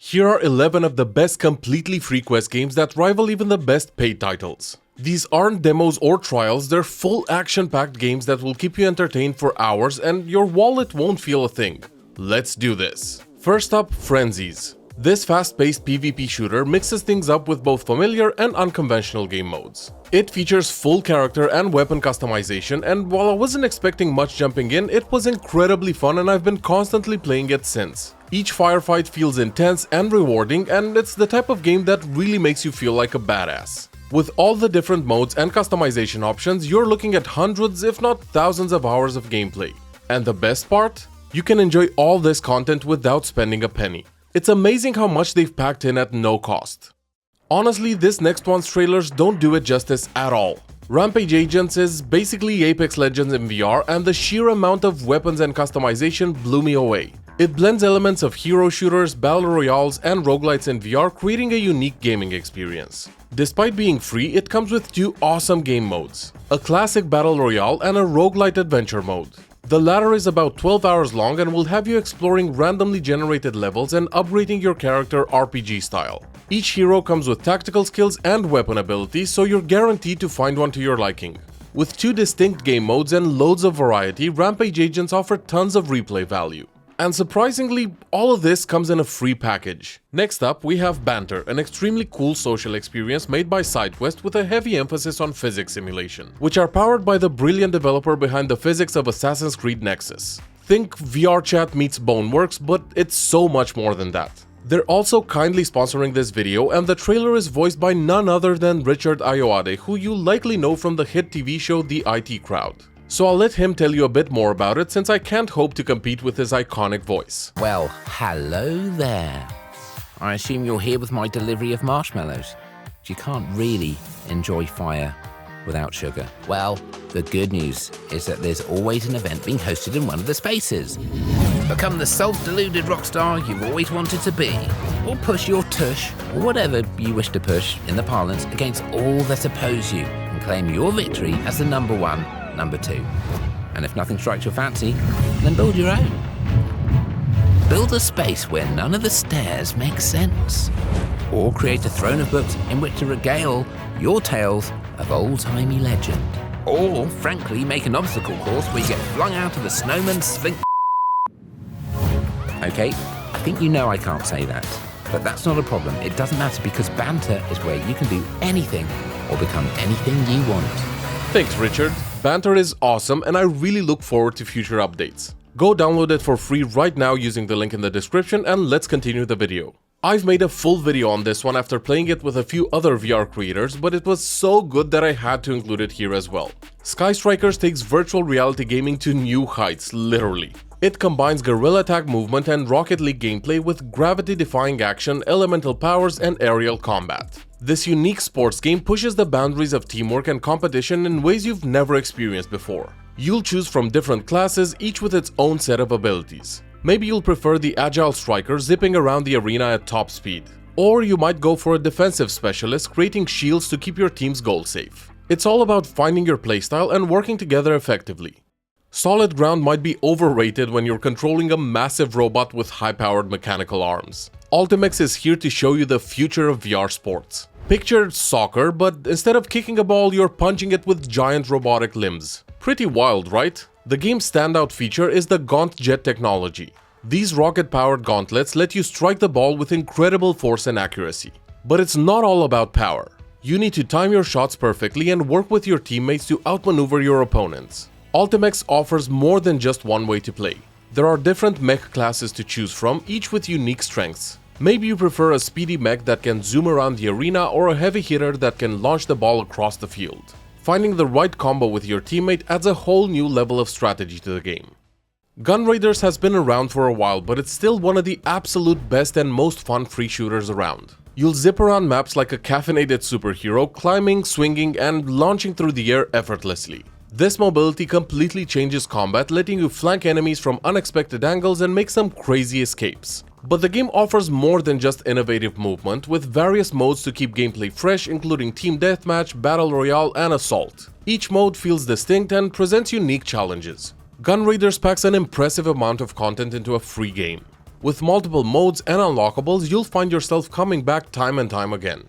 Here are 11 of the best completely free quest games that rival even the best paid titles. These aren't demos or trials, they're full action-packed games that will keep you entertained for hours and your wallet won't feel a thing. Let's do this. First up, Frenzies. This fast-paced PvP shooter mixes things up with both familiar and unconventional game modes. It features full character and weapon customization, and while I wasn't expecting much jumping in, it was incredibly fun and I've been constantly playing it since. Each firefight feels intense and rewarding, and it's the type of game that really makes you feel like a badass. With all the different modes and customization options, you're looking at hundreds if not thousands of hours of gameplay. And the best part? You can enjoy all this content without spending a penny. It's amazing how much they've packed in at no cost. Honestly, this next one's trailers don't do it justice at all. Rampage Agents is basically Apex Legends in VR, and the sheer amount of weapons and customization blew me away. It blends elements of hero shooters, battle royales, and roguelites in VR, creating a unique gaming experience. Despite being free, it comes with two awesome game modes, a classic battle royale and a roguelite adventure mode. The latter is about 12 hours long and will have you exploring randomly generated levels and upgrading your character RPG style. Each hero comes with tactical skills and weapon abilities, so you're guaranteed to find one to your liking. With two distinct game modes and loads of variety, Rampage Agents offer tons of replay value. And surprisingly, all of this comes in a free package. Next up, we have Banter, an extremely cool social experience made by SideQuest with a heavy emphasis on physics simulation, which are powered by the brilliant developer behind the physics of Assassin's Creed Nexus. Think VR chat meets Boneworks, but it's so much more than that. They're also kindly sponsoring this video, and the trailer is voiced by none other than Richard Ayoade, who you likely know from the hit TV show The IT Crowd. So I'll let him tell you a bit more about it, since I can't hope to compete with his iconic voice. Well, hello there. I assume you're here with my delivery of marshmallows. You can't really enjoy fire without sugar. Well, the good news is that there's always an event being hosted in one of the spaces. Become the self-deluded rock star you've always wanted to be, or push your tush, or whatever you wish to push in the parlance, against all that oppose you, and claim your victory as the number one, number two. And if nothing strikes your fancy, then build your own. Build a space where none of the stairs make sense. Or create a throne of books in which to regale your tales of old-timey legend. Or, frankly, make an obstacle course where you get flung out of a snowman's slink. Okay, I think you know I can't say that. But that's not a problem. It doesn't matter, because Banter is where you can do anything or become anything you want. Thanks, Richard. Banter is awesome, and I really look forward to future updates. Go download it for free right now using the link in the description, and let's continue the video. I've made a full video on this one after playing it with a few other VR creators, but it was so good that I had to include it here as well. Sky Strikers takes virtual reality gaming to new heights, literally. It combines guerrilla tag movement and Rocket League gameplay with gravity-defying action, elemental powers, and aerial combat. This unique sports game pushes the boundaries of teamwork and competition in ways you've never experienced before. You'll choose from different classes, each with its own set of abilities. Maybe you'll prefer the agile striker zipping around the arena at top speed. Or you might go for a defensive specialist creating shields to keep your team's goal safe. It's all about finding your playstyle and working together effectively. Solid ground might be overrated when you're controlling a massive robot with high-powered mechanical arms. Ultimex is here to show you the future of VR sports. Picture soccer, but instead of kicking a ball, you're punching it with giant robotic limbs. Pretty wild, right? The game's standout feature is the Gaunt Jet technology. These rocket-powered gauntlets let you strike the ball with incredible force and accuracy. But it's not all about power. You need to time your shots perfectly and work with your teammates to outmaneuver your opponents. Ultimex offers more than just one way to play. There are different mech classes to choose from, each with unique strengths. Maybe you prefer a speedy mech that can zoom around the arena, or a heavy hitter that can launch the ball across the field. Finding the right combo with your teammate adds a whole new level of strategy to the game. Gun Raiders has been around for a while, but it's still one of the absolute best and most fun free shooters around. You'll zip around maps like a caffeinated superhero, climbing, swinging, and launching through the air effortlessly. This mobility completely changes combat, letting you flank enemies from unexpected angles and make some crazy escapes. But the game offers more than just innovative movement, with various modes to keep gameplay fresh, including Team Deathmatch, Battle Royale, and Assault. Each mode feels distinct and presents unique challenges. Gun Raiders packs an impressive amount of content into a free game. With multiple modes and unlockables, you'll find yourself coming back time and time again.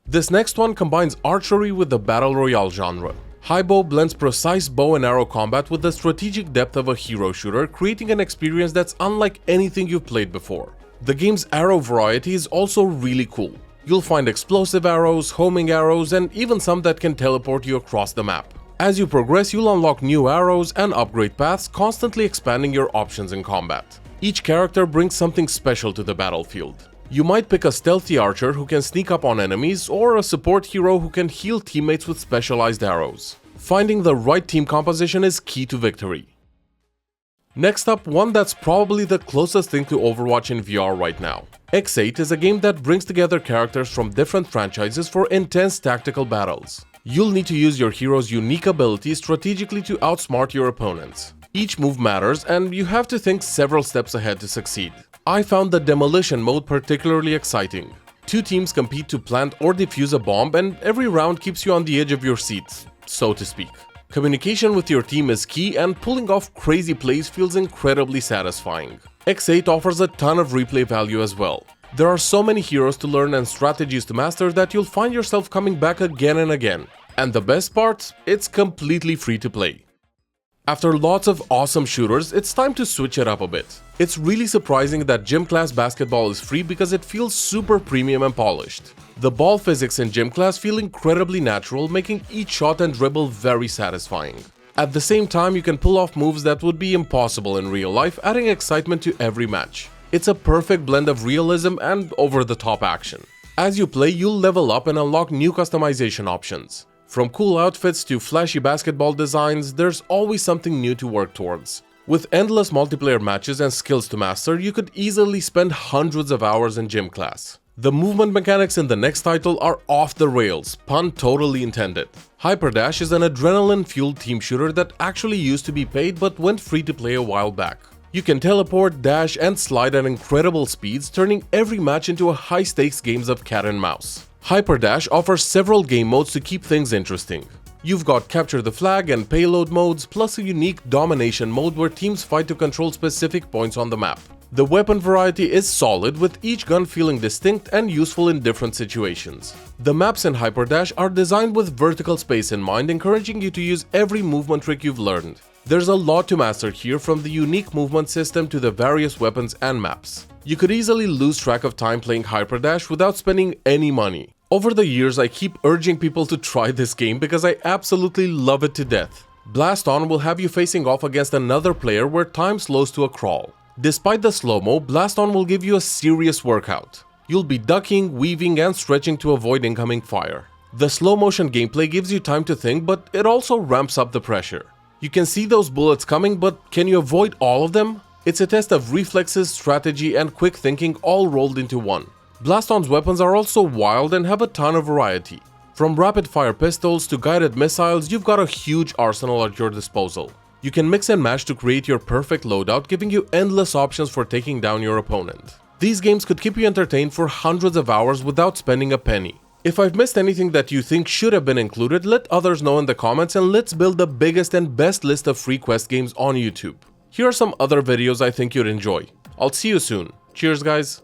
This next one combines archery with the battle royale genre. Highbow blends precise bow and arrow combat with the strategic depth of a hero shooter, creating an experience that's unlike anything you've played before. The game's arrow variety is also really cool. You'll find explosive arrows, homing arrows, and even some that can teleport you across the map. As you progress, you'll unlock new arrows and upgrade paths, constantly expanding your options in combat. Each character brings something special to the battlefield. You might pick a stealthy archer who can sneak up on enemies, or a support hero who can heal teammates with specialized arrows. Finding the right team composition is key to victory. Next up, one that's probably the closest thing to Overwatch in VR right now. X8 is a game that brings together characters from different franchises for intense tactical battles. You'll need to use your hero's unique abilities strategically to outsmart your opponents. Each move matters, and you have to think several steps ahead to succeed. I found the demolition mode particularly exciting. Two teams compete to plant or defuse a bomb, and every round keeps you on the edge of your seat, so to speak. Communication with your team is key, and pulling off crazy plays feels incredibly satisfying. X8 offers a ton of replay value as well. There are so many heroes to learn and strategies to master that you'll find yourself coming back again and again. And the best part? It's completely free to play. After lots of awesome shooters, it's time to switch it up a bit. It's really surprising that gym class basketball is free because it feels super premium and polished. The ball physics in gym class feel incredibly natural, making each shot and dribble very satisfying. At the same time, you can pull off moves that would be impossible in real life, adding excitement to every match. It's a perfect blend of realism and over-the-top action. As you play, you'll level up and unlock new customization options. From cool outfits to flashy basketball designs, there's always something new to work towards. With endless multiplayer matches and skills to master, you could easily spend hundreds of hours in gym class. The movement mechanics in the next title are off the rails, pun totally intended. Hyperdash is an adrenaline-fueled team shooter that actually used to be paid but went free to play a while back. You can teleport, dash, and slide at incredible speeds, turning every match into a high-stakes game of cat and mouse. Hyperdash offers several game modes to keep things interesting. You've got Capture the Flag and Payload modes, plus a unique Domination mode where teams fight to control specific points on the map. The weapon variety is solid, with each gun feeling distinct and useful in different situations. The maps in Hyperdash are designed with vertical space in mind, encouraging you to use every movement trick you've learned. There's a lot to master here, from the unique movement system to the various weapons and maps. You could easily lose track of time playing Hyperdash without spending any money. Over the years, I keep urging people to try this game because I absolutely love it to death. Blast On will have you facing off against another player where time slows to a crawl. Despite the slow-mo, Blast On will give you a serious workout. You'll be ducking, weaving, and stretching to avoid incoming fire. The slow-motion gameplay gives you time to think, but it also ramps up the pressure. You can see those bullets coming, but can you avoid all of them? It's a test of reflexes, strategy, and quick thinking all rolled into one. Blast On's weapons are also wild and have a ton of variety. From rapid-fire pistols to guided missiles, you've got a huge arsenal at your disposal. You can mix and match to create your perfect loadout, giving you endless options for taking down your opponent. These games could keep you entertained for hundreds of hours without spending a penny. If I've missed anything that you think should have been included, let others know in the comments, and let's build the biggest and best list of free quest games on YouTube. Here are some other videos I think you'd enjoy. I'll see you soon. Cheers, guys.